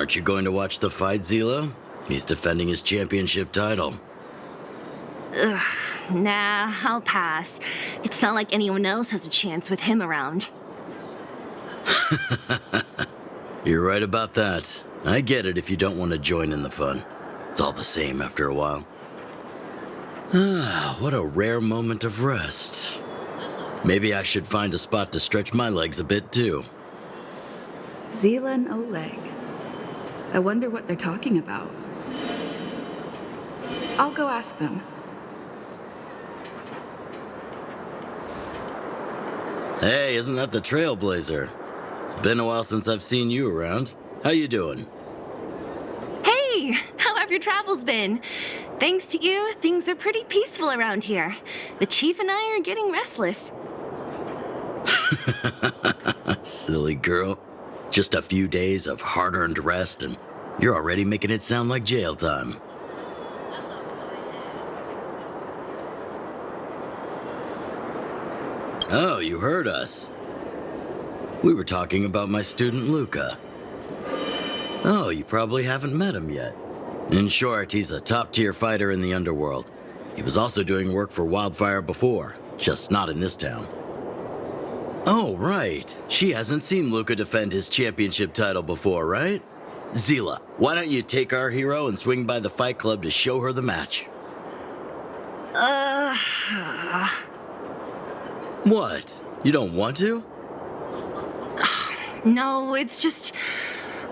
Aren't you going to watch the fight, Seele? He's defending his championship title. Ugh, nah, I'll pass. It's not like anyone else has a chance with him around. You're right about that. I get it if you don't want to join in the fun. It's all the same after a while. Ah, what a rare moment of rest. Maybe I should find a spot to stretch my legs a bit too. Seele and Oleg. I wonder what they're talking about. I'll go ask them. Hey, isn't that the Trailblazer? It's been a while since I've seen you around. How you doing? Hey, how have your travels been? Thanks to you, things are pretty peaceful around here. The chief and I are getting restless. Silly girl. Just a few days of hard-earned rest and you're already making it sound like jail time. Oh, you heard us. We were talking about my student Luka. Oh, you probably haven't met him yet. In short, he's a top-tier fighter in the underworld. He was also doing work for Wildfire before, just not in this town. Oh, right. She hasn't seen Luka defend his championship title before, right? Seele, why don't you take our hero and swing by the fight club to show her the match? What? You don't want to? No, it's just...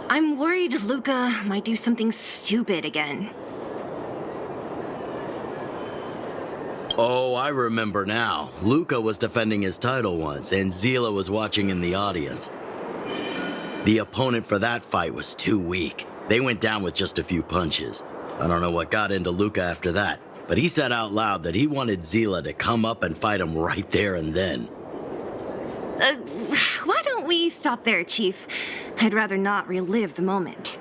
I'm worried Luka might do something stupid again. Oh, I remember now. Luka was defending his title once, and Seele was watching in the audience. The opponent for that fight was too weak. They went down with just a few punches. I don't know what got into Luka after that, but he said out loud that he wanted Seele to come up and fight him right there and then. Why don't we stop there, Chief? I'd rather not relive the moment.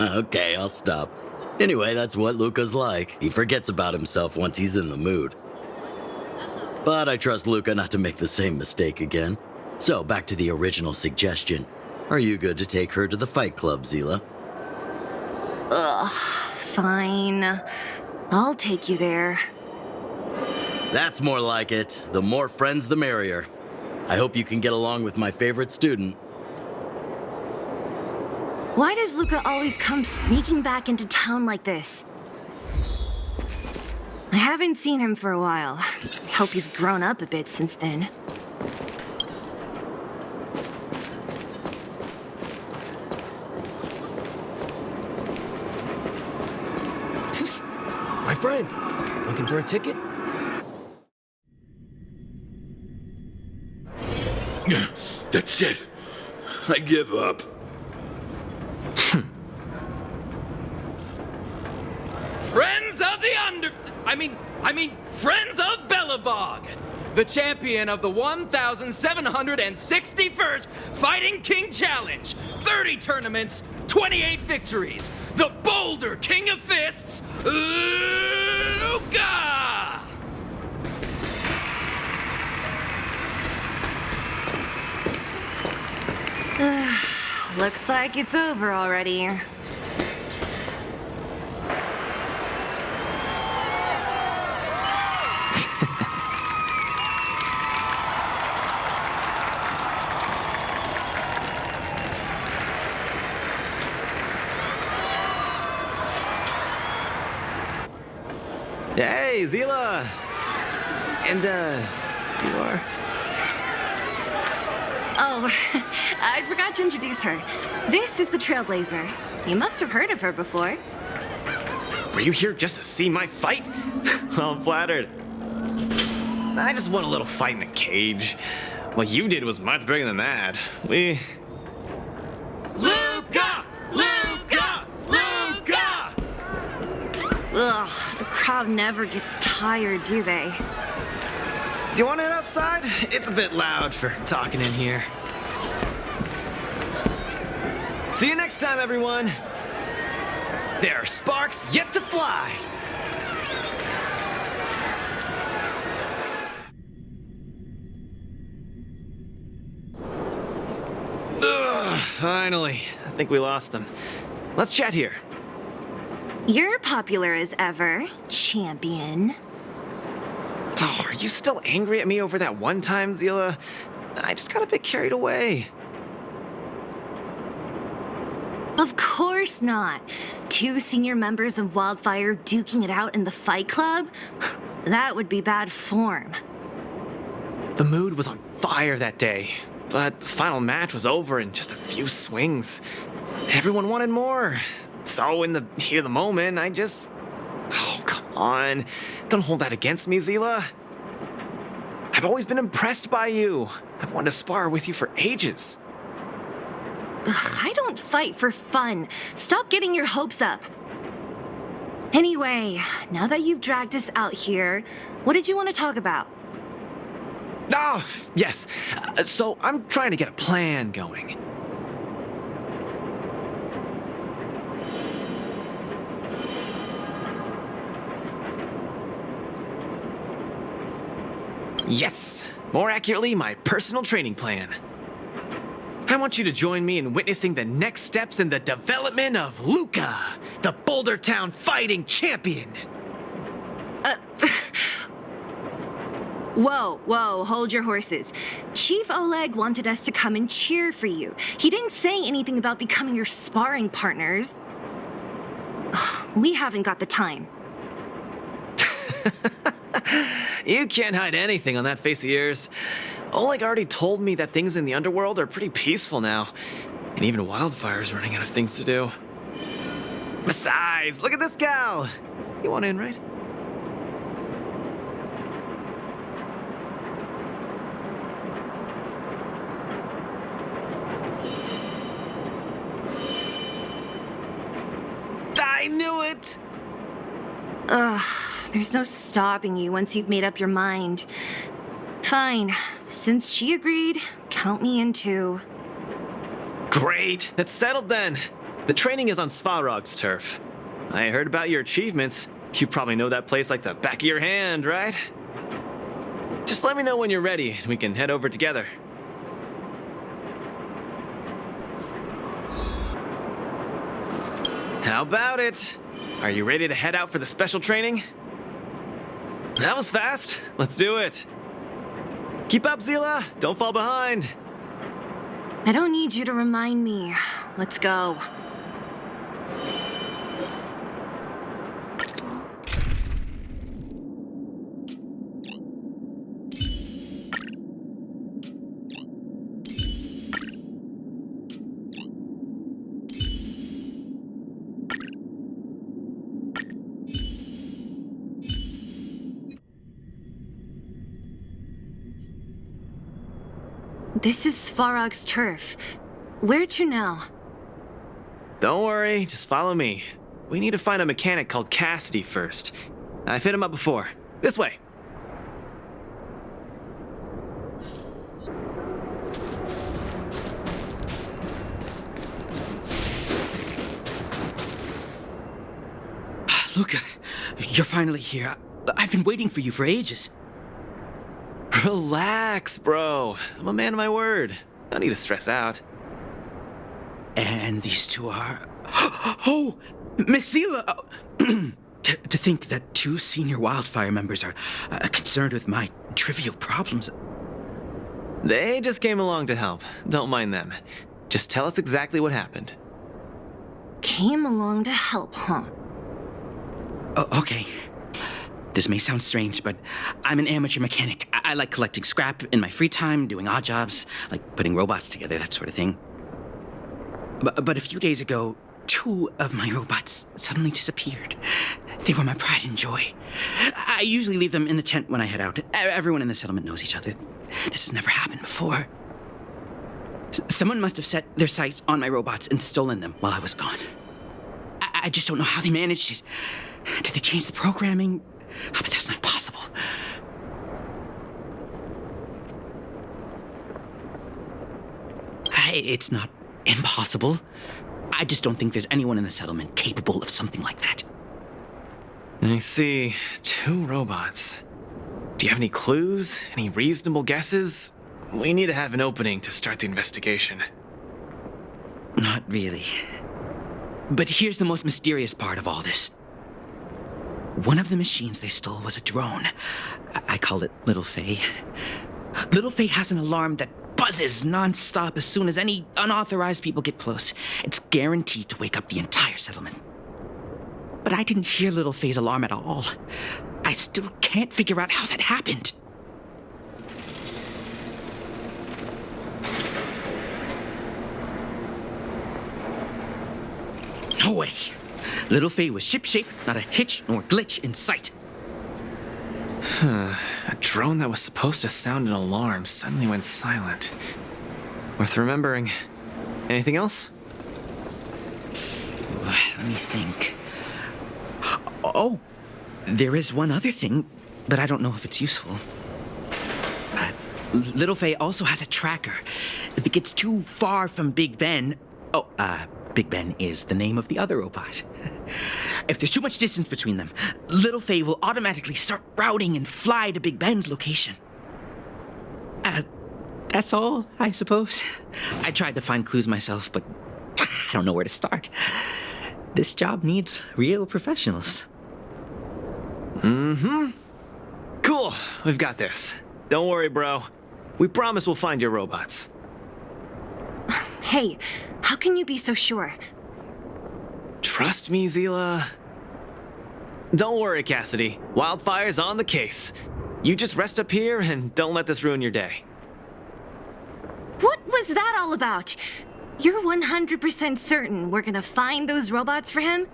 Okay, I'll stop. Anyway, that's what Luka's like. He forgets about himself once he's in the mood. But I trust Luka not to make the same mistake again. So, back to the original suggestion. Are you good to take her to the fight club, Seele? Ugh, fine. I'll take you there. That's more like it. The more friends, the merrier. I hope you can get along with my favorite student. Why does Luka always come sneaking back into town like this? I haven't seen him for a while. I hope he's grown up a bit since then. My friend, looking for a ticket? That's it. I give up. Friends of the Friends of Bellabog, the champion of the 1,761st Fighting King Challenge, 30 tournaments, 28 victories, the Boulder King of Fists, Luka! Looks like it's over already. Hey, Seele! And, you are? Oh, I forgot to introduce her. This is the Trailblazer. You must have heard of her before. Were you here just to see my fight? Well, I'm flattered. I just want a little fight in the cage. What you did was much bigger than that. Luka! Luka! Luka! Ugh, the crowd never gets tired, do they? Do you want to head outside? It's a bit loud for talking in here. See you next time, everyone. There are sparks yet to fly. Ugh, finally. I think we lost them. Let's chat here. You're popular as ever, champion. Oh, are you still angry at me over that one time, Seele? I just got a bit carried away. Of course not. 2 senior members of Wildfire duking it out in the Fight Club? That would be bad form. The mood was on fire that day, but the final match was over in just a few swings. Everyone wanted more. So in the heat of the moment, I just... Oh, come on. Don't hold that against me, Seele. I've always been impressed by you. I've wanted to spar with you for ages. Ugh, I don't fight for fun. Stop getting your hopes up. Anyway, now that you've dragged us out here, what did you want to talk about? Oh, yes. So I'm trying to get a plan going. Yes! More accurately, my personal training plan. I want you to join me in witnessing the next steps in the development of Luka, the Boulder Town fighting champion. Whoa, hold your horses. Chief Oleg wanted us to come and cheer for you. He didn't say anything about becoming your sparring partners. Ugh, we haven't got the time. You can't hide anything on that face of yours. Oleg already told me that things in the underworld are pretty peaceful now, and even Wildfire's running out of things to do. Besides, look at this gal! You want in, right? I knew it! Ugh, there's no stopping you once you've made up your mind. Fine. Since she agreed, count me in too. Great, that's settled then. The training is on Svarog's turf. I heard about your achievements. You probably know that place like the back of your hand, right? Just let me know when you're ready and we can head over together. How about it? Are you ready to head out for the special training? That was fast. Let's do it. Keep up, Seele. Don't fall behind. I don't need you to remind me. Let's go. This is Svarog's turf. Where to now? Don't worry, just follow me. We need to find a mechanic called Cassidy first. I've hit him up before. This way. Luka, you're finally here. I've been waiting for you for ages. Relax, bro. I'm a man of my word. No need to stress out. And these two are... Oh! Miss Seele! To think that 2 senior Wildfire members are concerned with my trivial problems. They just came along to help. Don't mind them. Just tell us exactly what happened. Came along to help, huh? Oh, okay. This may sound strange, but I'm an amateur mechanic. I like collecting scrap in my free time, doing odd jobs, like putting robots together, that sort of thing. But a few days ago, 2 of my robots suddenly disappeared. They were my pride and joy. I usually leave them in the tent when I head out. Everyone in the settlement knows each other. This has never happened before. Someone must have set their sights on my robots and stolen them while I was gone. I just don't know how they managed it. Did they change the programming? Oh, but that's not possible. It's not impossible. I just don't think there's anyone in the settlement capable of something like that. I see. 2 robots. Do you have any clues? Any reasonable guesses? We need to have an opening to start the investigation. Not really. But here's the most mysterious part of all this. One of the machines they stole was a drone. I call it Little Faye. Little Faye has an alarm that buzzes nonstop as soon as any unauthorized people get close. It's guaranteed to wake up the entire settlement. But I didn't hear Little Faye's alarm at all. I still can't figure out how that happened. No way. Little Faye was shipshape, not a hitch nor glitch in sight. A drone that was supposed to sound an alarm suddenly went silent. Worth remembering. Anything else? Let me think. Oh, there is one other thing, but I don't know if it's useful. Little Faye also has a tracker. If it gets too far from Big Ben... Big Ben is the name of the other robot. If there's too much distance between them, Little Faye will automatically start routing and fly to Big Ben's location. That's all, I suppose. I tried to find clues myself, but I don't know where to start. This job needs real professionals. Cool, we've got this. Don't worry, bro. We promise we'll find your robots. Hey, how can you be so sure? Trust me, Seele. Don't worry, Cassidy. Wildfire's on the case. You just rest up here and don't let this ruin your day. What was that all about? You're 100% certain we're gonna find those robots for him?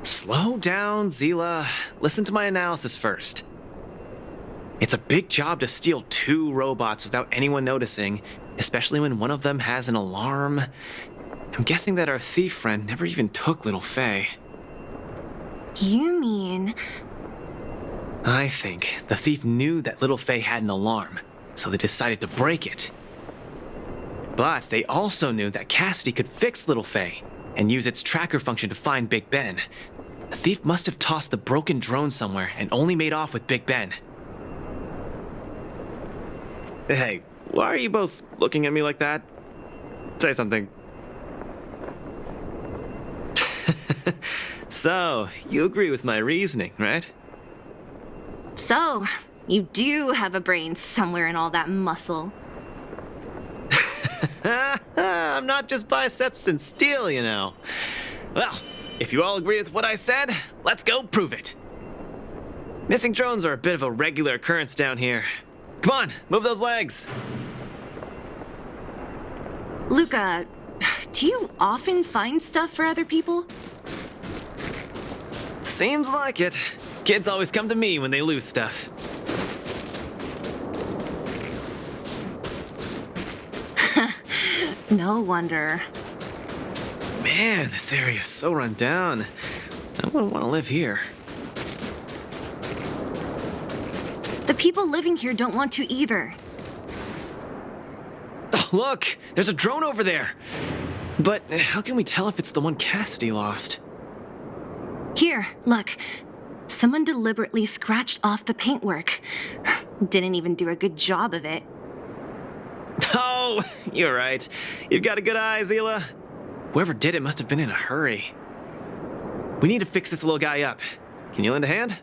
Slow down, Seele. Listen to my analysis first. It's a big job to steal 2 robots without anyone noticing, especially when one of them has an alarm. I'm guessing that our thief friend never even took Little Faye. You mean... I think the thief knew that Little Faye had an alarm, so they decided to break it. But they also knew that Cassidy could fix Little Faye and use its tracker function to find Big Ben. The thief must have tossed the broken drone somewhere and only made off with Big Ben. Hey, why are you both looking at me like that? Say something. So, you agree with my reasoning, right? So, you do have a brain somewhere in all that muscle. I'm not just biceps and steel, you know. Well, if you all agree with what I said, let's go prove it. Missing drones are a bit of a regular occurrence down here. Come on, move those legs. Luka, do you often find stuff for other people? Seems like it. Kids always come to me when they lose stuff. No wonder. Man, this area is so run down. I wouldn't want to live here. The people living here don't want to either. Oh, look! There's a drone over there! But how can we tell if it's the one Cassidy lost? Here, look. Someone deliberately scratched off the paintwork. Didn't even do a good job of it. Oh, you're right. You've got a good eye, Seele. Whoever did it must have been in a hurry. We need to fix this little guy up. Can you lend a hand?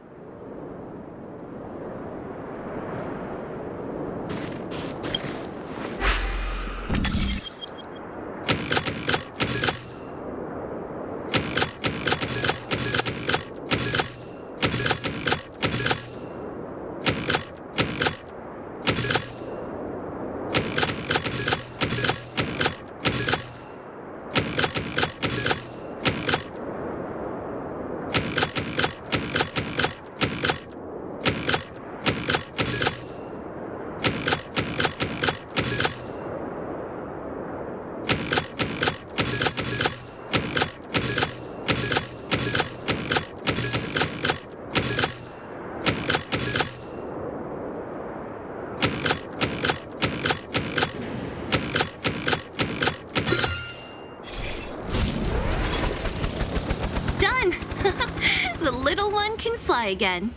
Again.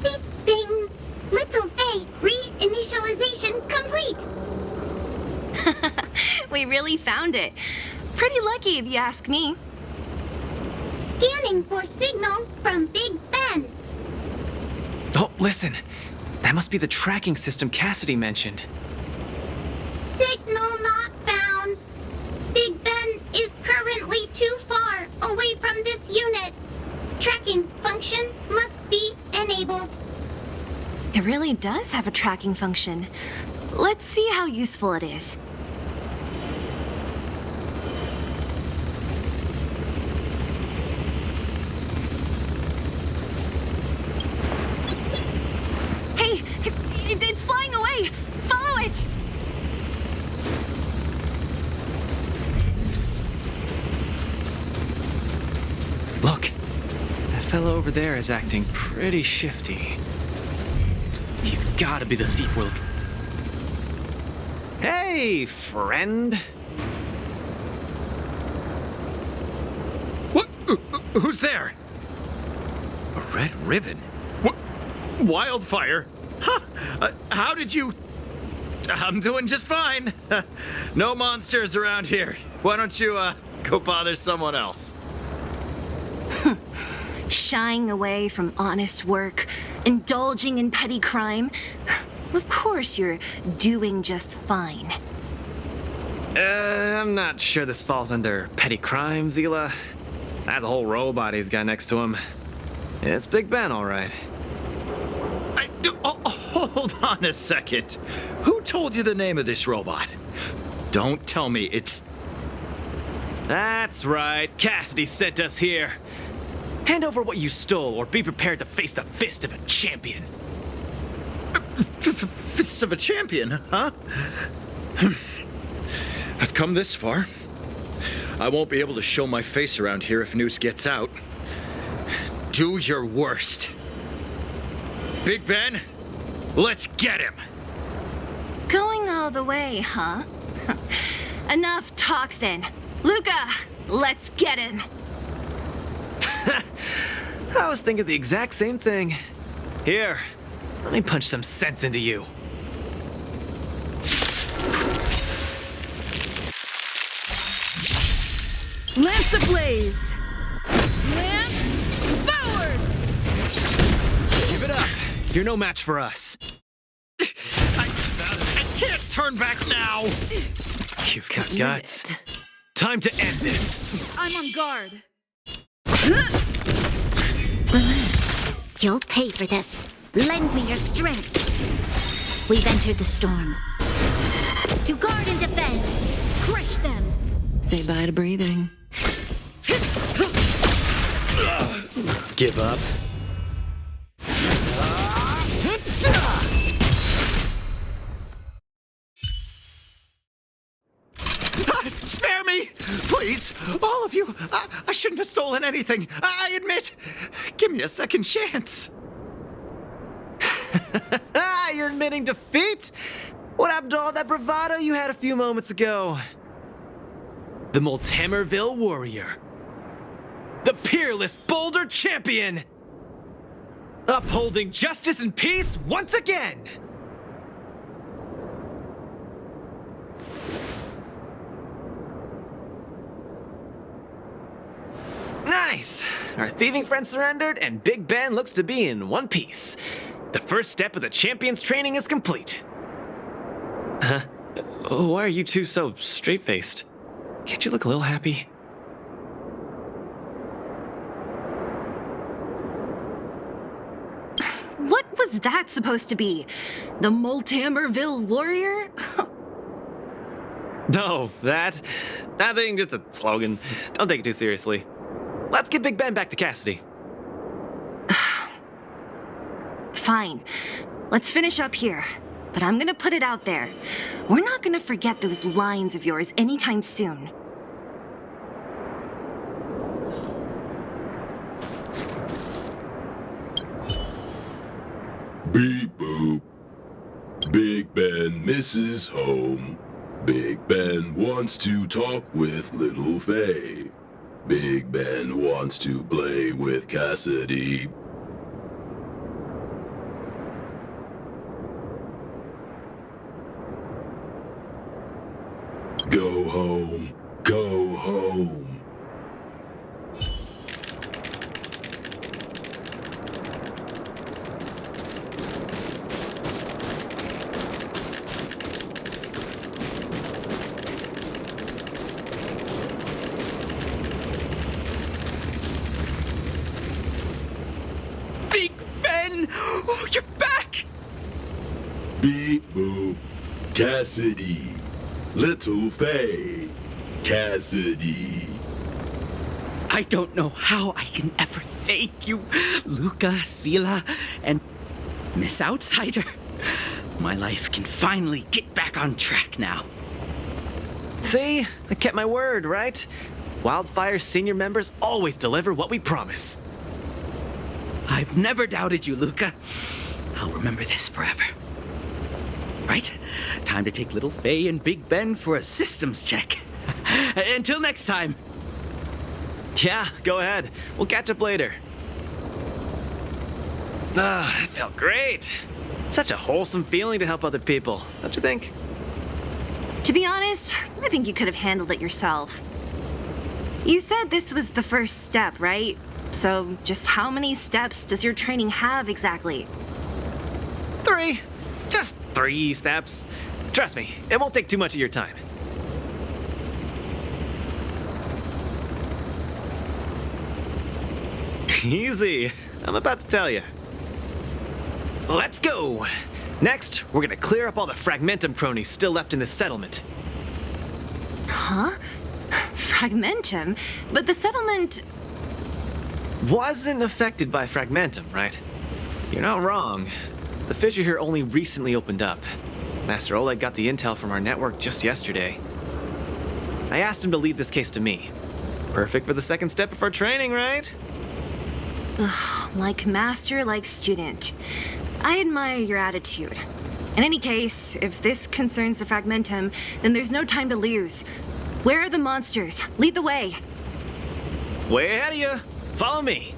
Beep, bing. Little Faye, reinitialization complete. We really found it. Pretty lucky if you ask me. Scanning for signal from Big Ben. Oh, listen. That must be the tracking system Cassidy mentioned. Signal not found. Big Ben is currently too far away from this unit. Tracking function must be enabled. It really does have a tracking function. Let's see how useful it is. Hey, it's flying away! Follow it! Look, that fellow over there is acting pretty shifty. He's gotta be the thief we're looking. Hey, friend. What? Who's there? A red ribbon? What? Wildfire? Huh? How did you... I'm doing just fine. No monsters around here. Why don't you, go bother someone else? Shying away from honest work, indulging in petty crime. Of course you're doing just fine. I'm not sure this falls under petty crime, Seele. That's a whole robot he's got next to him. It's Big Ben, all right. Hold on a second. Who told you the name of this robot? Don't tell me it's... That's right. Cassidy sent us here. Hand over what you stole, or be prepared to face the fist of a champion. Fists of a champion, huh? I've come this far. I won't be able to show my face around here if news gets out. Do your worst. Big Ben, let's get him. Going all the way, huh? Enough talk then. Luka, let's get him. I was thinking the exact same thing. Here, let me punch some sense into you. Lance ablaze! Lance, forward! Give it up. You're no match for us. I can't turn back now. You've got guts. Time to end this. I'm on guard. Relax. You'll pay for this. Lend me your strength. We've entered the storm. To guard and defend. Crush them. Say bye to breathing. Give up? Spare me! Please! All of you! I shouldn't have stolen anything! I admit! Give me a second chance! You're admitting defeat? What happened to all that bravado you had a few moments ago? The Multamerville Warrior. The peerless Boulder Champion! Upholding justice and peace once again! Nice! Our thieving friend surrendered, and Big Ben looks to be in one piece. The first step of the champion's training is complete. Huh? Why are you two so straight-faced? Can't you look a little happy? What was that supposed to be? The Multamerville Warrior? No, nothing, just a slogan. Don't take it too seriously. Let's get Big Ben back to Cassidy. Fine. Let's finish up here. But I'm gonna put it out there. We're not gonna forget those lines of yours anytime soon. Beep boop. Big Ben misses home. Big Ben wants to talk with Little Faye. Big Ben wants to play with Cassidy. Go home. Go home. Big Ben! Oh, you're back! Beep boop. Cassidy. Little Faye. Cassidy. I don't know how I can ever thank you, Luka, Seele, and Miss Outsider. My life can finally get back on track now. See? I kept my word, right? Wildfire's senior members always deliver what we promise. I've never doubted you, Luka. I'll remember this forever. Right? Time to take little Faye and Big Ben for a systems check. Until next time. Yeah, go ahead. We'll catch up later. Ah, that felt great. Such a wholesome feeling to help other people, don't you think? To be honest, I think you could have handled it yourself. You said this was the first step, right? So just how many steps does your training have exactly? 3. Just 3 steps. Trust me, it won't take too much of your time. Easy. I'm about to tell you. Let's go. Next, we're gonna clear up all the Fragmentum cronies still left in this settlement. Huh? Fragmentum? But the settlement... Wasn't affected by Fragmentum, right? You're not wrong. The fissure here only recently opened up. Master Oleg got the intel from our network just yesterday. I asked him to leave this case to me. Perfect for the second step of our training, right? Ugh, like master, like student. I admire your attitude. In any case, if this concerns the Fragmentum, then there's no time to lose. Where are the monsters? Lead the way. Way ahead of you. Follow me.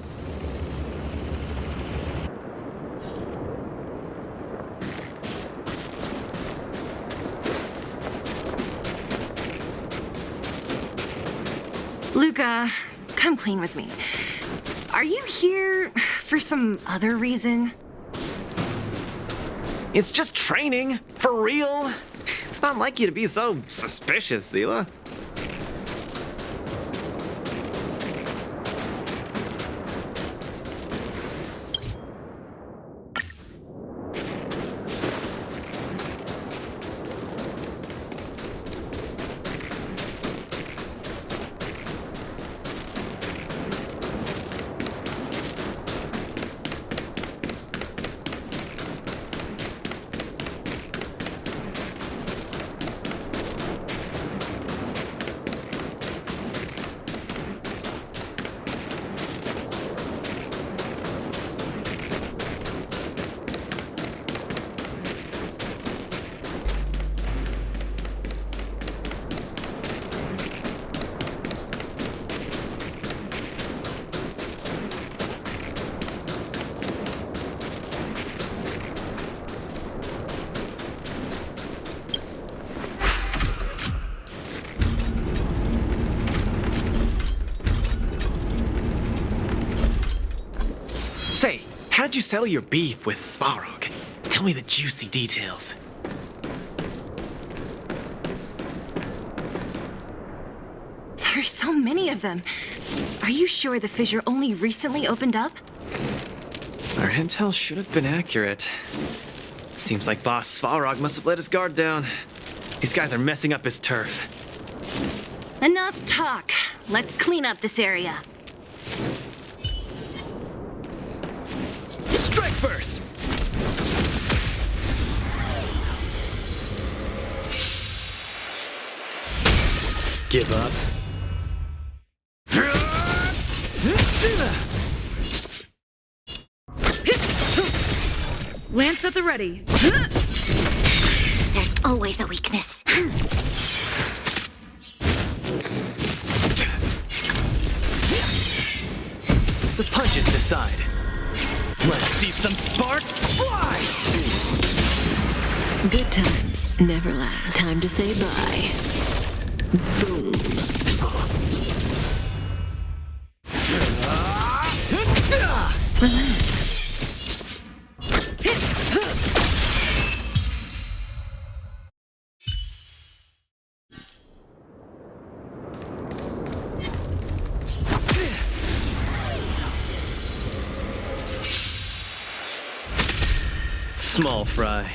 Luka, come clean with me. Are you here for some other reason? It's just training. For real. It's not like you to be so suspicious, Seele. Say, how did you settle your beef with Svarog? Tell me the juicy details. There's so many of them. Are you sure the fissure only recently opened up? Our intel should have been accurate. Seems like Boss Svarog must have let his guard down. These guys are messing up his turf. Enough talk. Let's clean up this area. Strike first! Give up? Lance at the ready. There's always a weakness. The punches decide. Let's see some sparks fly! Good times never last. Time to say bye. Boom. Relax. Small fry.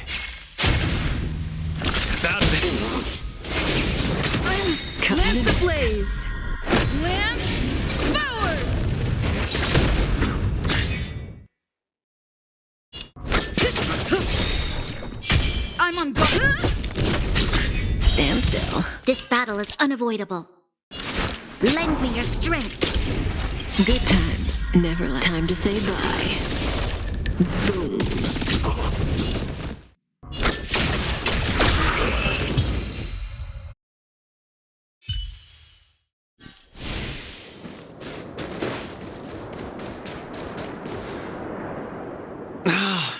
Step out of it. Lance ablaze! Lance forward! I'm on guard. Stand still. This battle is unavoidable. Lend me your strength. Good times, never last. Time to say bye. Boom.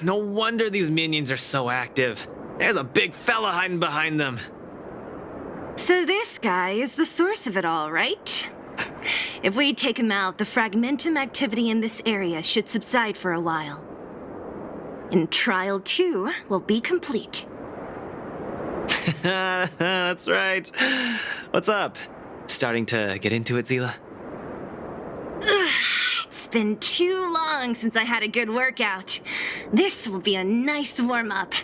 No wonder these minions are so active. There's a big fella hiding behind them. So this guy is the source of it all, right? If we take him out, the fragmentum activity in this area should subside for a while. And Trial 2 will be complete. That's right. What's up? Starting to get into it, Seele? It's been too long since I had a good workout. This will be a nice warm-up.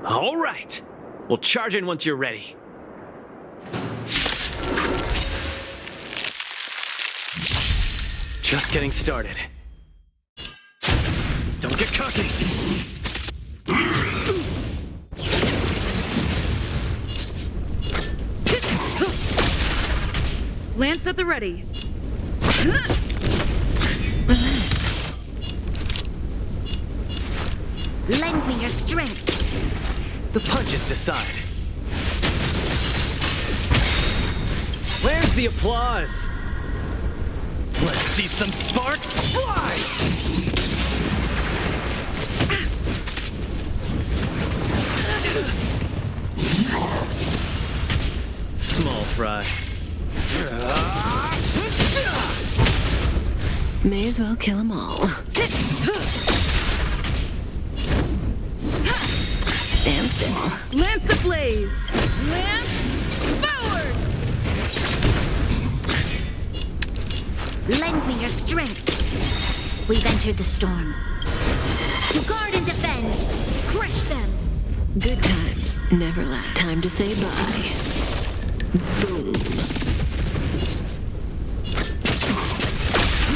All right. We'll charge in once you're ready. Just getting started. Don't get cocky. Lance at the ready. Relax. Lend me your strength. The punches decide. Where's the applause? Let's see some sparks fly! Small fry. May as well kill them all. Stand still. Lance ablaze! Lance forward! Lend me your strength. We've entered the storm. To guard and defend. Crush them. Good times, never last. Time to say bye. Boom.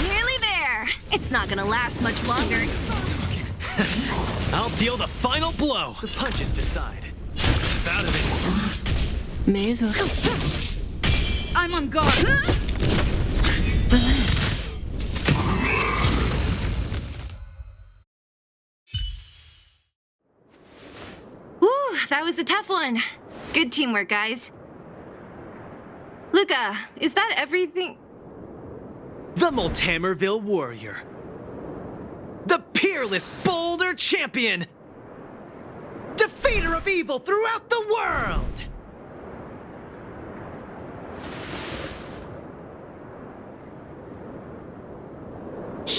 Nearly there. It's not gonna last much longer. I'll deal the final blow. The punches decide. Step out of it. May as well. I'm on guard. Relax. Whew, that was a tough one. Good teamwork, guys. Luka, is that everything? The Multamerville Warrior. The peerless Boulder Champion. Defeater of evil throughout the world.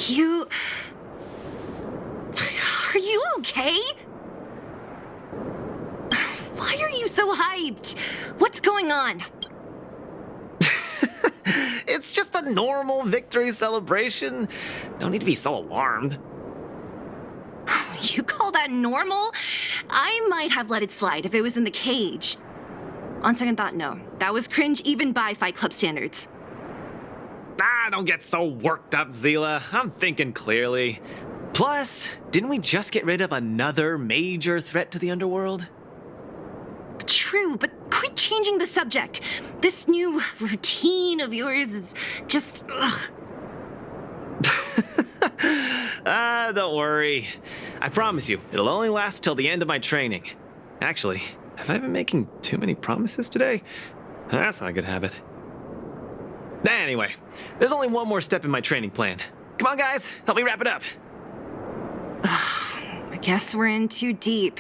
You... Are you okay? Why are you so hyped? What's going on? It's just a normal victory celebration. No need to be so alarmed. You call that normal? I might have let it slide if it was in the cage. On second thought, no. That was cringe even by Fight Club standards. Don't get so worked up, Seele. I'm thinking clearly. Plus, didn't we just get rid of another major threat to the underworld? True, but quit changing the subject. This new routine of yours is just... ugh. Don't worry. I promise you, it'll only last till the end of my training. Actually, have I been making too many promises today? That's not a good habit. Anyway, there's only one more step in my training plan. Come on, guys, help me wrap it up. I guess we're in too deep.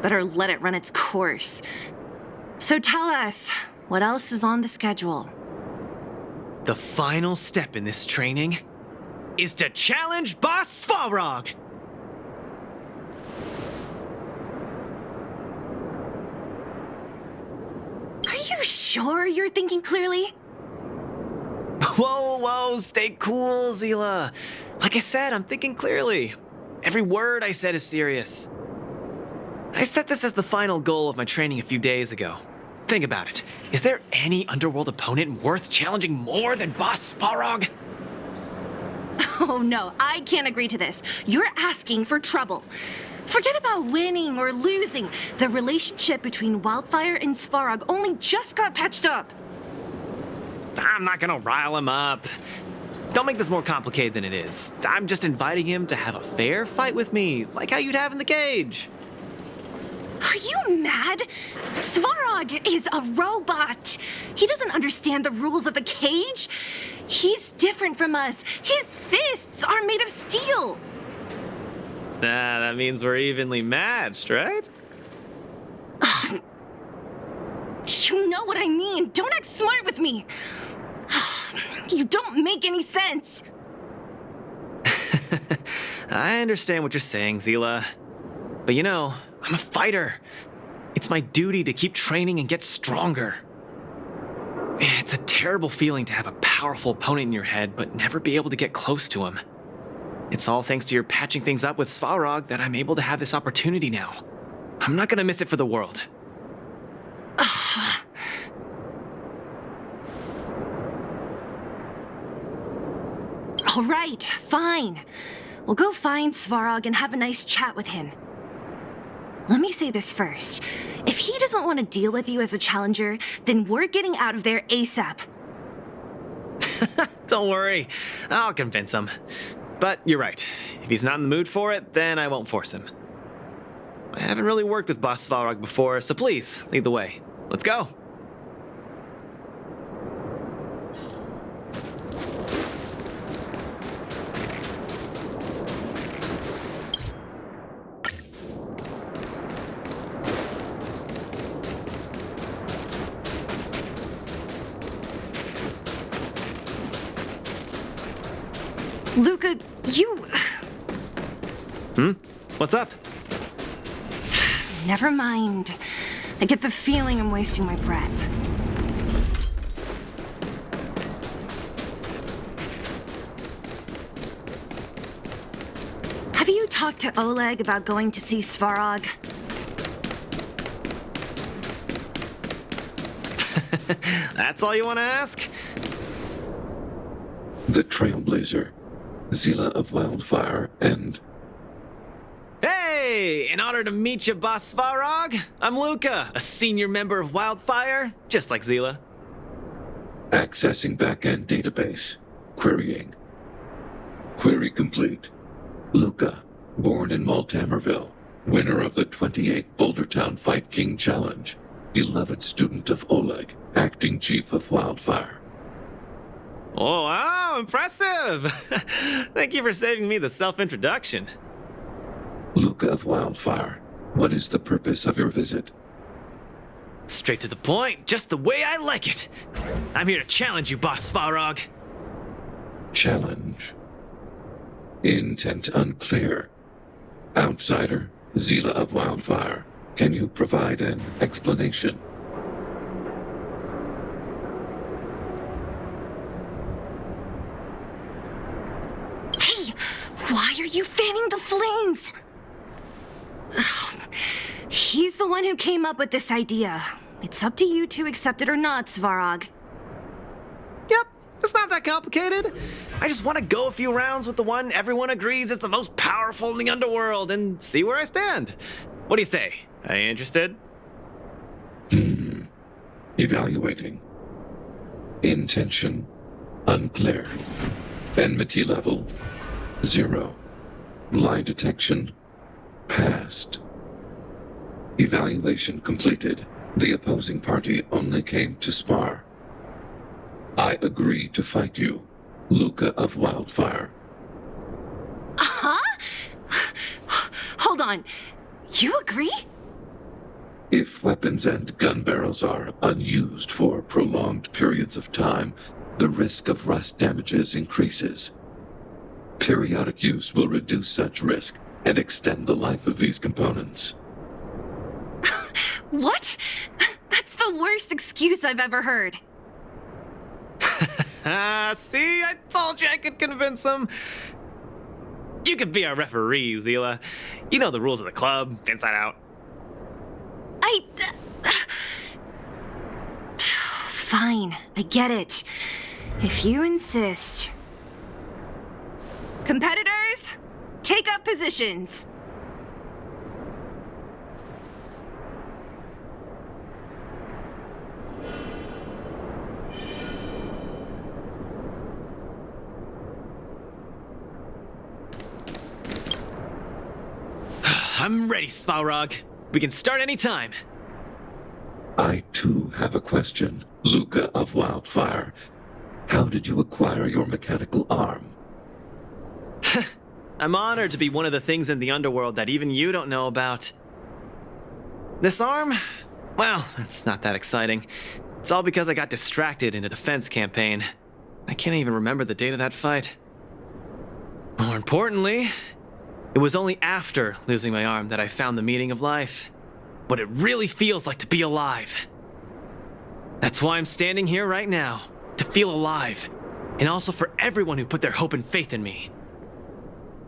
Better let it run its course. So tell us, what else is on the schedule? The final step in this training is to challenge Boss Svarog! Are you sure you're thinking clearly? Whoa, stay cool, Seele. Like I said, I'm thinking clearly. Every word I said is serious. I set this as the final goal of my training a few days ago. Think about it. Is there any underworld opponent worth challenging more than Boss Svarog? Oh no, I can't agree to this. You're asking for trouble. Forget about winning or losing. The relationship between Wildfire and Svarog only just got patched up. I'm not gonna rile him up. Don't make this more complicated than it is. I'm just inviting him to have a fair fight with me, like how you'd have in the cage. Are you mad? Svarog is a robot. He doesn't understand the rules of the cage. He's different from us. His fists are made of steel. That means we're evenly matched, right? You know what I mean. Don't act smart with me. You don't make any sense. I understand what you're saying, Seele. But you know, I'm a fighter. It's my duty to keep training and get stronger. It's a terrible feeling to have a powerful opponent in your head, but never be able to get close to him. It's all thanks to your patching things up with Svarog that I'm able to have this opportunity now. I'm not gonna miss it for the world. All right, fine. We'll go find Svarog and have a nice chat with him. Let me say this first. If he doesn't want to deal with you as a challenger, then we're getting out of there ASAP. Don't worry, I'll convince him. But you're right. If he's not in the mood for it, then I won't force him. I haven't really worked with Boss Svarog before, so please, lead the way. Let's go. Luka, you... What's up? Never mind. I get the feeling I'm wasting my breath. Have you talked to Oleg about going to see Svarog? That's all you want to ask? The Trailblazer, Seele of Wildfire, and... Hey! In honor to meet you, Boss Svarog, I'm Luka, a senior member of Wildfire, just like Seele. Accessing backend database. Querying. Query complete. Luka, born in Maltamerville, winner of the 28th Bouldertown Fight King Challenge, beloved student of Oleg, acting chief of Wildfire. Oh, wow, impressive! Thank you for saving me the self-introduction. Luka of Wildfire, what is the purpose of your visit? Straight to the point, just the way I like it. I'm here to challenge you, Boss Svarog. Challenge. Intent unclear. Outsider, Seele of Wildfire, can you provide an explanation? Hey, why are you fanning the flames? Ugh. He's the one who came up with this idea. It's up to you to accept it or not, Svarog. Yep, it's not that complicated. I just want to go a few rounds with the one everyone agrees is the most powerful in the underworld and see where I stand. What do you say? Are you interested? Evaluating. Intention unclear. Enmity level 0. Lie detection passed. Evaluation completed. The opposing party only came to spar. I agree to fight you, Luka of Wildfire. Huh? Hold on. You agree? If weapons and gun barrels are unused for prolonged periods of time, the risk of rust damages increases. Periodic use will reduce such risk and extend the life of these components. What? That's the worst excuse I've ever heard. See, I told you I could convince him. You could be our referee, Seele. You know the rules of the club, inside out. Fine, I get it. If you insist. Competitors, take up positions. I'm ready, Svarog. We can start anytime. I too have a question, Luka of Wildfire. How did you acquire your mechanical arm? I'm honored to be one of the things in the underworld that even you don't know about. This arm? Well, it's not that exciting. It's all because I got distracted in a defense campaign. I can't even remember the date of that fight. More importantly, it was only after losing my arm that I found the meaning of life. What it really feels like to be alive. That's why I'm standing here right now, to feel alive. And also for everyone who put their hope and faith in me.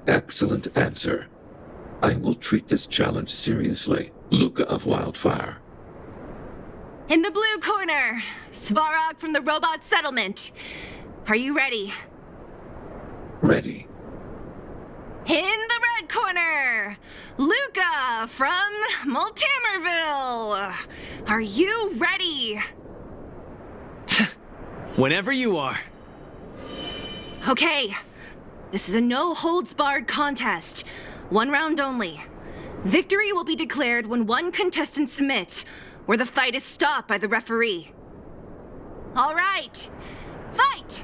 Excellent answer. I will treat this challenge seriously, Luka of Wildfire. In the blue corner, Svarog from the robot settlement. Are you ready? Ready. In the red corner, Luka from Multimerville. Are you ready? Whenever you are. Okay, this is a no-holds-barred contest. 1 round only. Victory will be declared when one contestant submits, or the fight is stopped by the referee. All right, fight!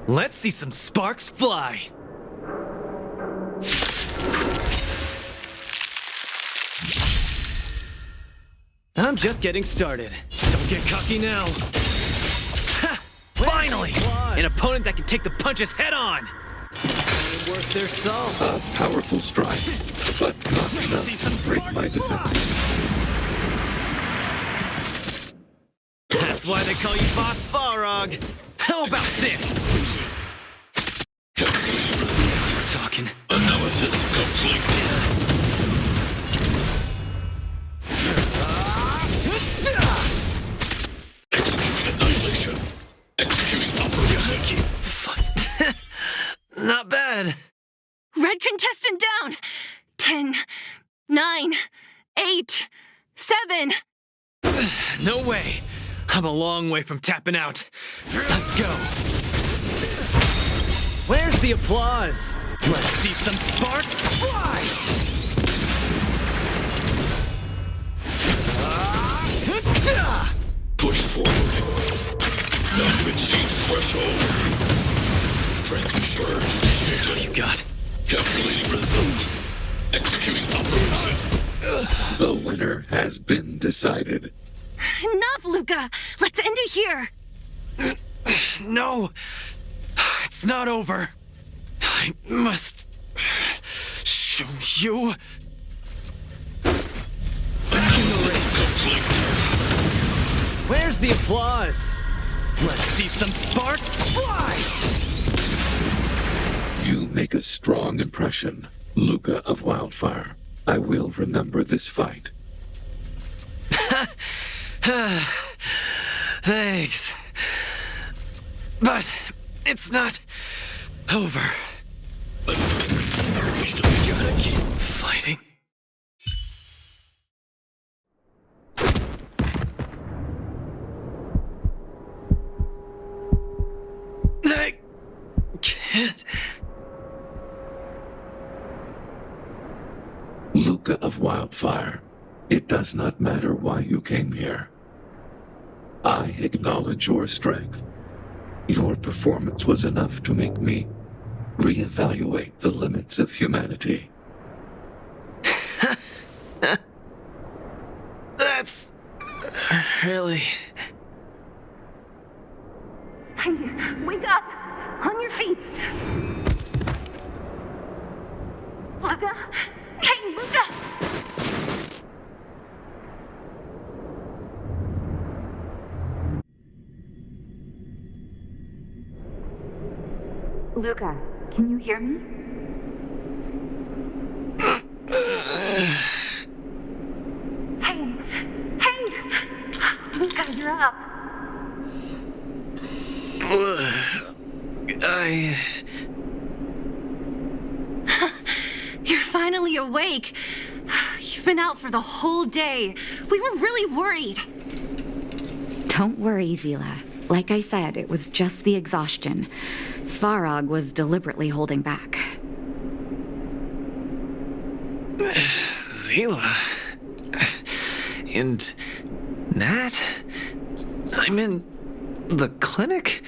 Let's see some sparks fly. I'm just getting started. Don't get cocky now. Ha! Finally! An opponent that can take the punches head on! Worth their salt. A powerful strike, but not enough to break my defense. That's why they call you Boss Farog. How about this? We're talking. Analysis complete. Executing annihilation. Executing operation. Not bad. Red contestant down. 10, 9, 8, 7. No way. I'm a long way from tapping out. Let's go. Where's the applause? Let's see some sparks fly! Push forward. Now exceeds threshold. Transmission urge initiated. What you got? Calculating result. Executing operation. The winner has been decided. Enough, Luka! Let's end it here! No! It's not over. I must show you. Where's the applause? Let's see some sparks fly! You make a strong impression, Luka of Wildfire. I will remember this fight. Thanks. But it's not over. Gotta keep fighting. I can't. Luka of Wildfire, it does not matter why you came here. I acknowledge your strength. Your performance was enough to make me reevaluate the limits of humanity. That's really... Hey, wake up! On your feet! Luka? Hey, Luka! Luka, can you hear me? Hey! Luka, you're up! You're finally awake. You've been out for the whole day. We were really worried. Don't worry, Seele. Like I said, it was just the exhaustion. Svarog was deliberately holding back. Seele. And Nat? I'm in the clinic?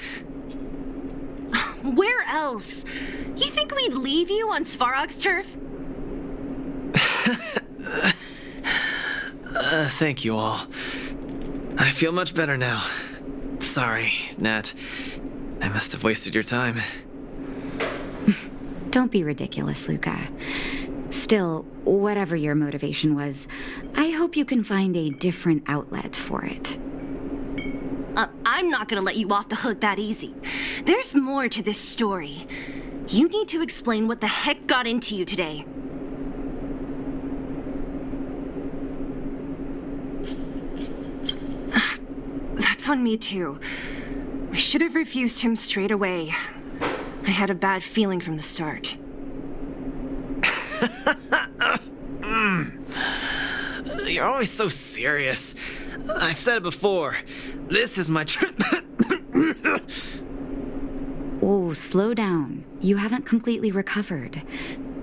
Where else? You think we'd leave you on Svarog's turf? Thank you all. I feel much better now. Sorry, Nat. I must have wasted your time. Don't be ridiculous, Luka. Still, whatever your motivation was, I hope you can find a different outlet for it. I'm not gonna let you off the hook that easy. There's more to this story. You need to explain what the heck got into you today. That's on me too. I should have refused him straight away. I had a bad feeling from the start. You're always so serious. I've said it before. This is my trip. Oh, slow down. You haven't completely recovered.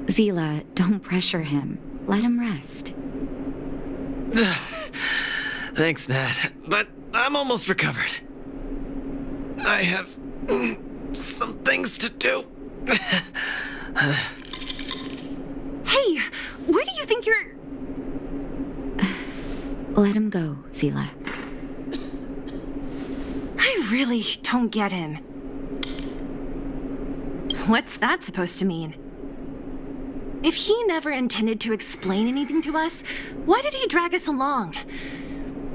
Seele, don't pressure him. Let him rest. Thanks, Nat. But I'm almost recovered. I have some things to do. Hey, where do you think you're... Let him go, Seele. I really don't get him. What's that supposed to mean? If he never intended to explain anything to us, why did he drag us along?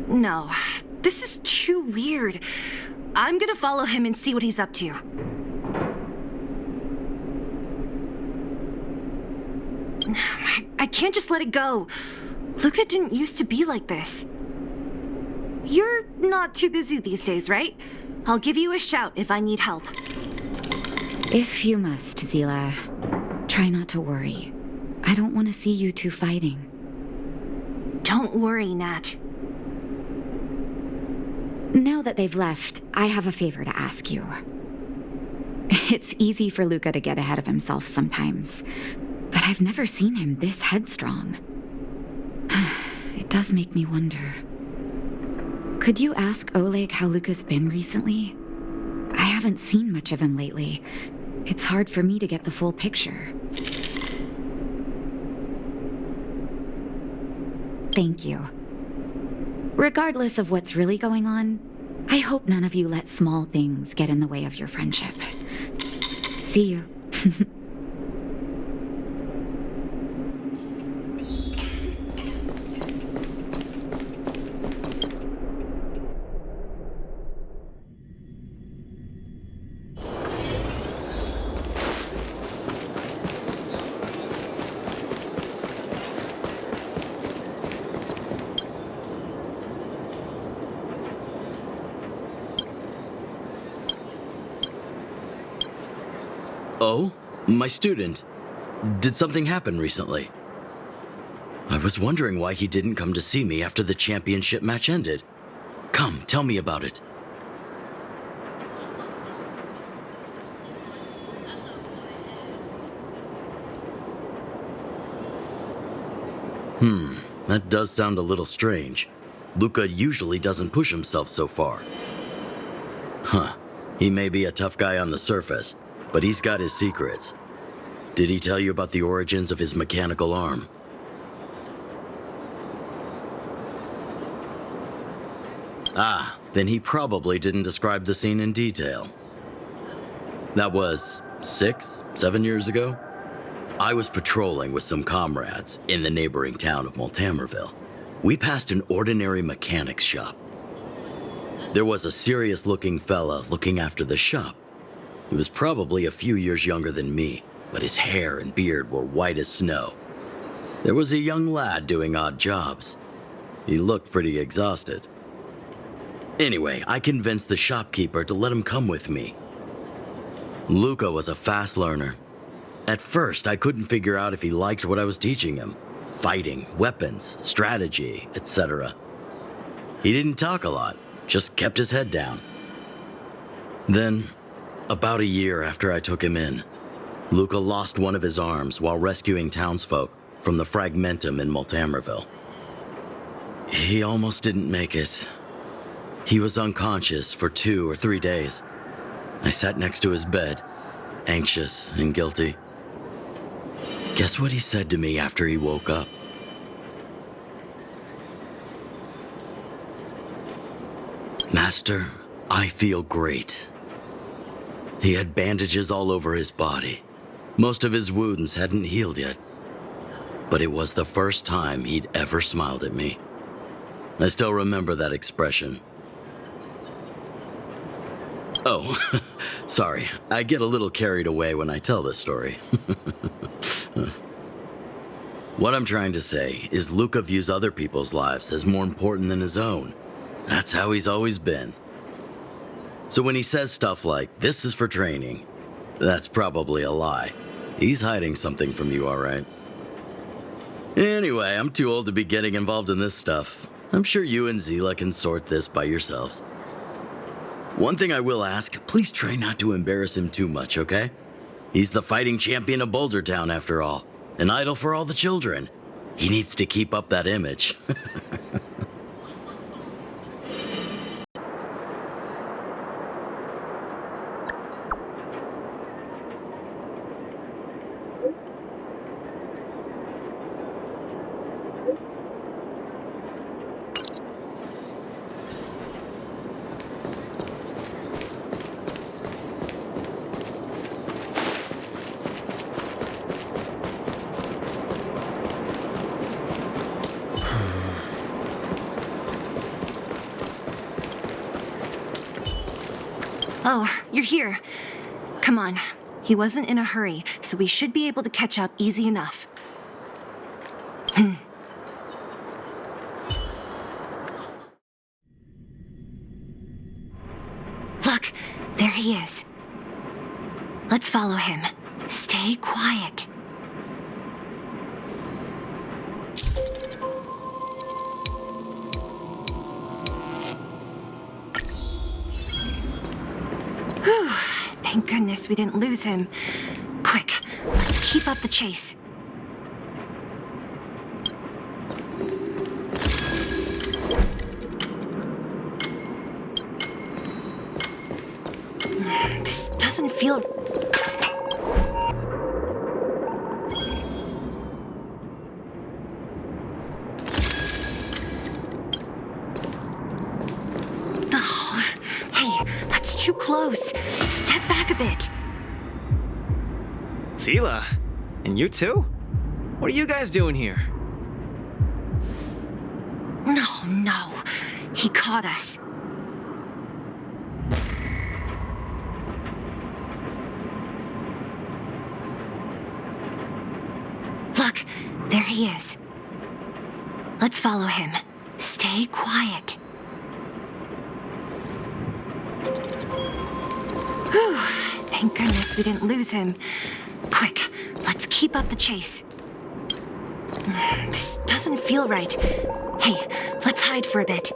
No, this is too weird. I'm gonna follow him and see what he's up to. I can't just let it go. Luka didn't used to be like this. You're not too busy these days, right? I'll give you a shout if I need help. If you must, Seele. Try not to worry. I don't want to see you two fighting. Don't worry, Nat. Now that they've left, I have a favor to ask you. It's easy for Luka to get ahead of himself sometimes, but I've never seen him this headstrong. It does make me wonder. Could you ask Oleg how Luka's been recently? I haven't seen much of him lately. It's hard for me to get the full picture. Thank you. Regardless of what's really going on, I hope none of you let small things get in the way of your friendship. See you. Oh? My student. Did something happen recently? I was wondering why he didn't come to see me after the championship match ended. Come, tell me about it. That does sound a little strange. Luka usually doesn't push himself so far. Huh. He may be a tough guy on the surface, but he's got his secrets. Did he tell you about the origins of his mechanical arm? Ah, then he probably didn't describe the scene in detail. That was 6, 7 years ago. I was patrolling with some comrades in the neighboring town of Multamerville. We passed an ordinary mechanic's shop. There was a serious-looking fella looking after the shop. He was probably a few years younger than me, but his hair and beard were white as snow. There was a young lad doing odd jobs. He looked pretty exhausted. Anyway, I convinced the shopkeeper to let him come with me. Luka was a fast learner. At first, I couldn't figure out if he liked what I was teaching him. Fighting, weapons, strategy, etc. He didn't talk a lot, just kept his head down. Then, about a year after I took him in, Luka lost one of his arms while rescuing townsfolk from the Fragmentum in Multamerville. He almost didn't make it. He was unconscious for 2 or 3 days. I sat next to his bed, anxious and guilty. Guess what he said to me after he woke up? "Master, I feel great." He had bandages all over his body. Most of his wounds hadn't healed yet. But it was the first time he'd ever smiled at me. I still remember that expression. Oh, sorry. I get a little carried away when I tell this story. What I'm trying to say is Luka views other people's lives as more important than his own. That's how he's always been. So when he says stuff like, "This is for training," that's probably a lie. He's hiding something from you, all right? Anyway, I'm too old to be getting involved in this stuff. I'm sure you and Seele can sort this by yourselves. One thing I will ask, please try not to embarrass him too much, okay? He's the fighting champion of Boulder Town, after all. An idol for all the children. He needs to keep up that image. Oh, you're here. Come on. He wasn't in a hurry, so we should be able to catch up easy enough. Look, there he is. Let's follow him. Stay quiet. Whew. Thank goodness we didn't lose him. Quick, let's keep up the chase. This doesn't feel... Oh, hey, that's too close. Step back a bit. Seele, and you too? What are you guys doing here? No. He caught us. Look, there he is. Let's follow him. Stay quiet. Whew. Thank goodness we didn't lose him. Quick, let's keep up the chase. This doesn't feel right. Hey, let's hide for a bit.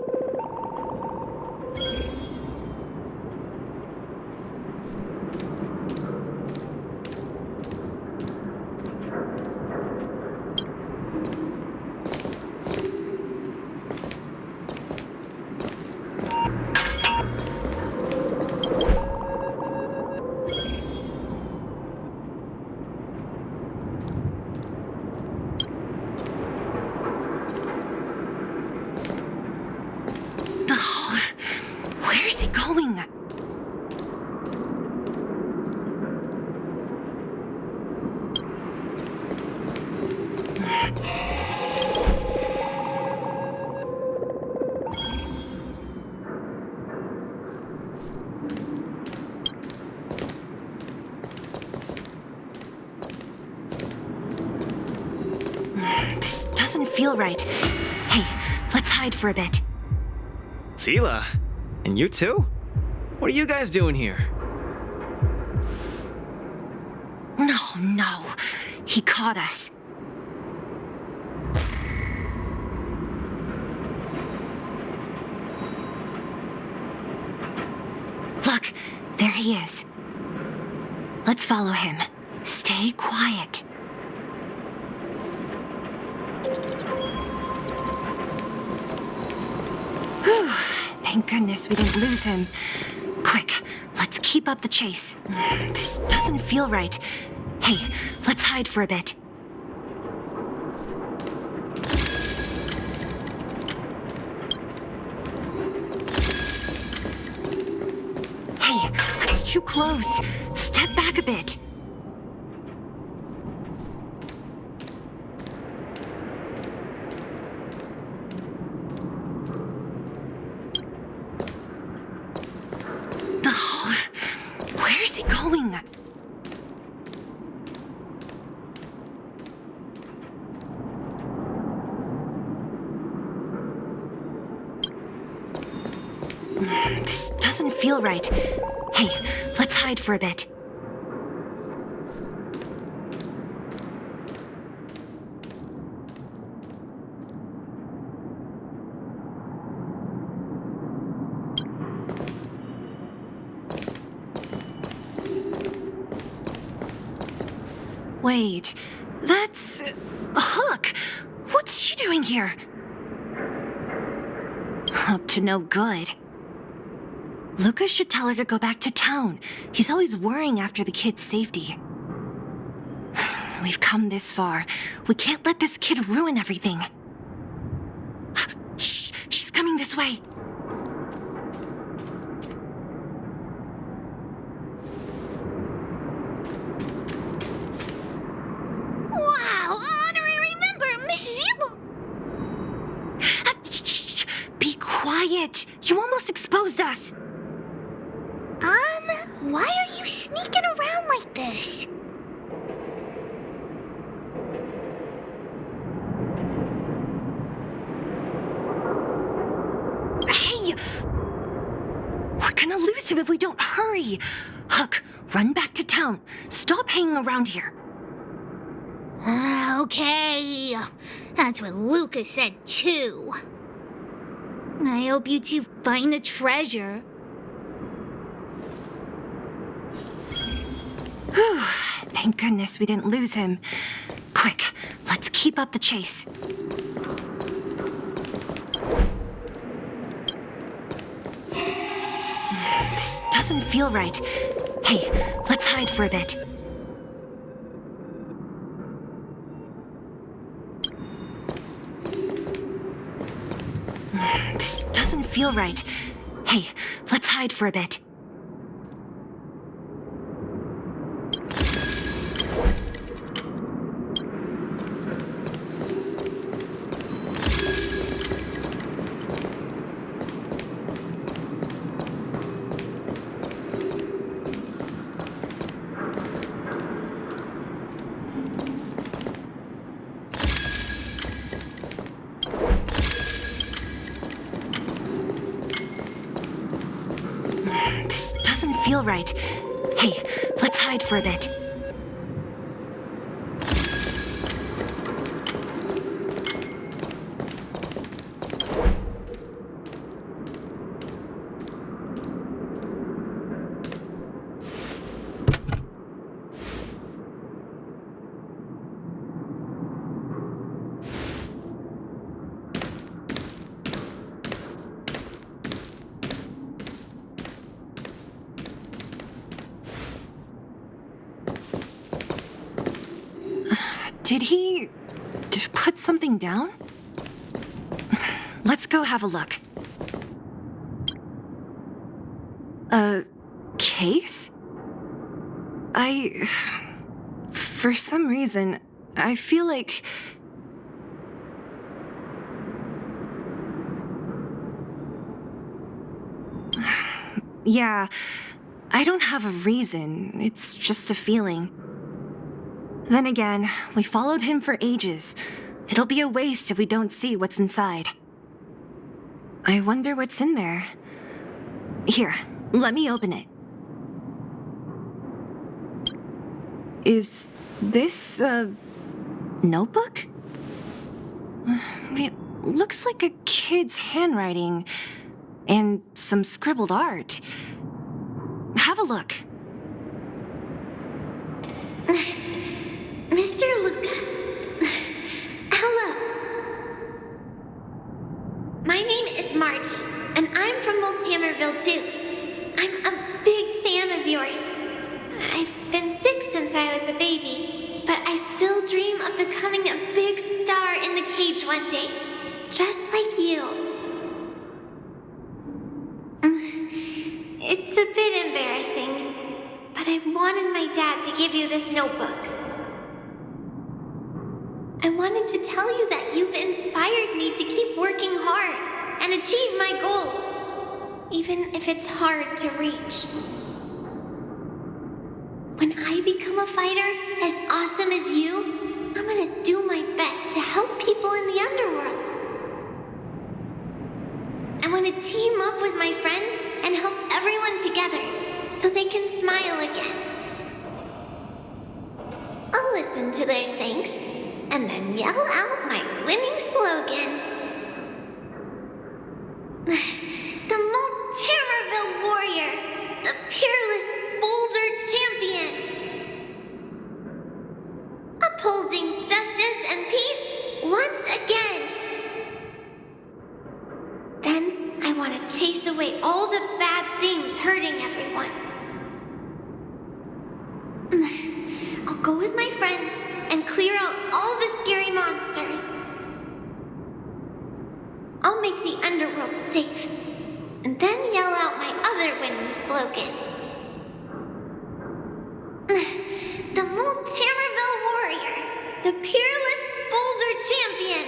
This doesn't feel right. Hey, let's hide for a bit. Seele, and you too? What are you guys doing here? No. He caught us. Look, there he is. Let's follow him. Stay quiet. Whew, thank goodness we didn't lose him. Quick, let's keep up the chase. This doesn't feel right. Hey, let's hide for a bit. Hey, that's too close. Step back a bit. Oh, where's he going? This doesn't feel right. Hey, let's hide for a bit. Wait, that's Hook. What's she doing here? Up to no good. Luka should tell her to go back to town. He's always worrying after the kid's safety. We've come this far. We can't let this kid ruin everything. Shh, she's coming this way. Wow, honorary member, Mrs. Evil. Shh, be quiet. You almost exposed us. Why are you sneaking around like this? Hey! We're gonna lose him if we don't hurry. Hook, run back to town. Stop hanging around here. Okay. That's what Luka said too. I hope you two find the treasure. Whew, thank goodness we didn't lose him. Quick, let's keep up the chase. This doesn't feel right. Hey, let's hide for a bit. This doesn't feel right. Hey, let's hide for a bit. This doesn't feel right. Hey, let's hide for a bit. Did he put something down? Let's go have a look. A case? For some reason, I feel like yeah. I don't have a reason. It's just a feeling. Then again, we followed him for ages. It'll be a waste if we don't see what's inside. I wonder what's in there. Here, let me open it. Is this a notebook? It looks like a kid's handwriting and some scribbled art. Have a look. Mr. Luka. Hello. My name is Margie, and I'm from Multimerville too. I'm a big fan of yours. I've been sick since I was a baby, but I still dream of becoming a big star in the cage one day, just like you. It's a bit embarrassing, but I wanted my dad to give you this notebook. I wanted to tell you that you've inspired me to keep working hard and achieve my goal, even if it's hard to reach. When I become a fighter as awesome as you, I'm gonna do my best to help people in the underworld. I want to team up with my friends and help everyone together so they can smile again. I'll listen to their thanks and then yell out my winning slogan. The Multimerville Warrior, the peerless Boulder Champion. Upholding justice and peace once again. Then I want to chase away all the bad things hurting everyone. I'll go with my friends and clear out all the scary monsters. I'll make the underworld safe, and then yell out my other winning slogan. The Multimerville Warrior, the peerless Boulder Champion.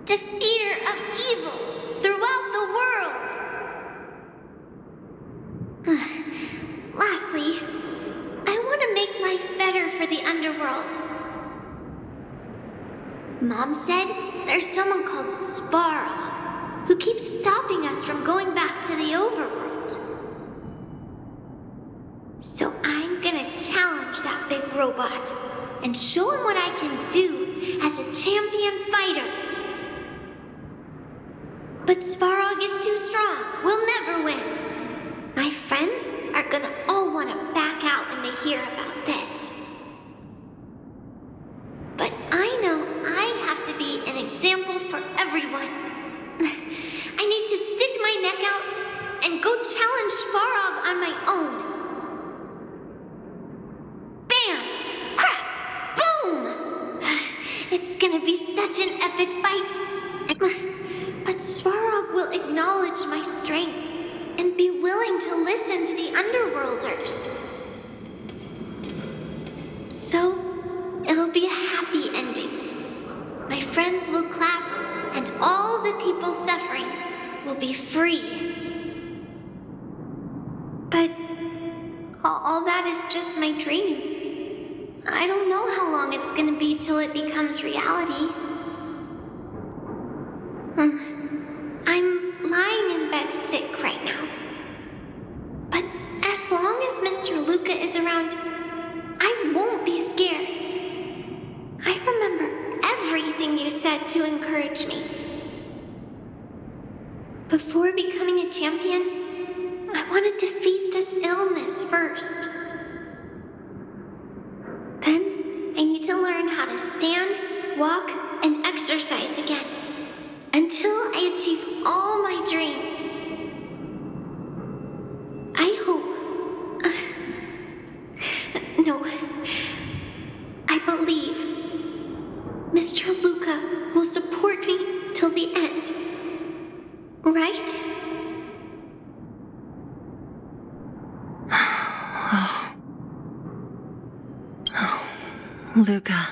Defeater of evil throughout the world. Lastly, I want to make life better for the underworld. Mom said there's someone called Svarog who keeps stopping us from going back to the overworld. So I'm gonna challenge that big robot and show him what I can do as a champion fighter. But Svarog is too strong. We'll never win. My friends are gonna all want to back out when they hear about this. But I know I have to be an example for everyone. I need to stick my neck out and go challenge Svarog on my own. Bam! Crack! Boom! It's gonna be such an epic fight. But Svarog will acknowledge my strength and be willing to listen to the Underworlders. So, it'll be a happy ending. My friends will clap, and all the people suffering will be free. But all that is just my dream. I don't know how long it's gonna be till it becomes reality. I'm lying in bed sick right now. But as long as Mr. Luka is around, I won't be scared. I remember everything you said to encourage me. Before becoming a champion, I want to defeat this illness first. Then I need to learn how to stand, walk, and exercise again. Until I achieve all my dreams. I hope... no. I believe Mr. Luka will support me till the end. Right? Luka.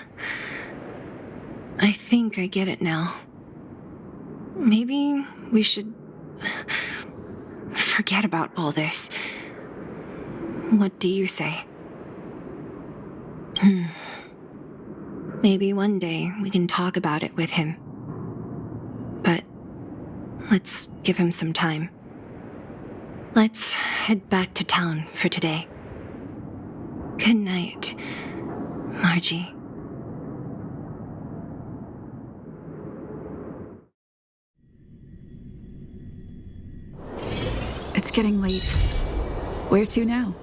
I think I get it now. Maybe we should... forget about all this. What do you say? Maybe one day we can talk about it with him. But let's give him some time. Let's head back to town for today. Good night, Margie. It's getting late. Where to now?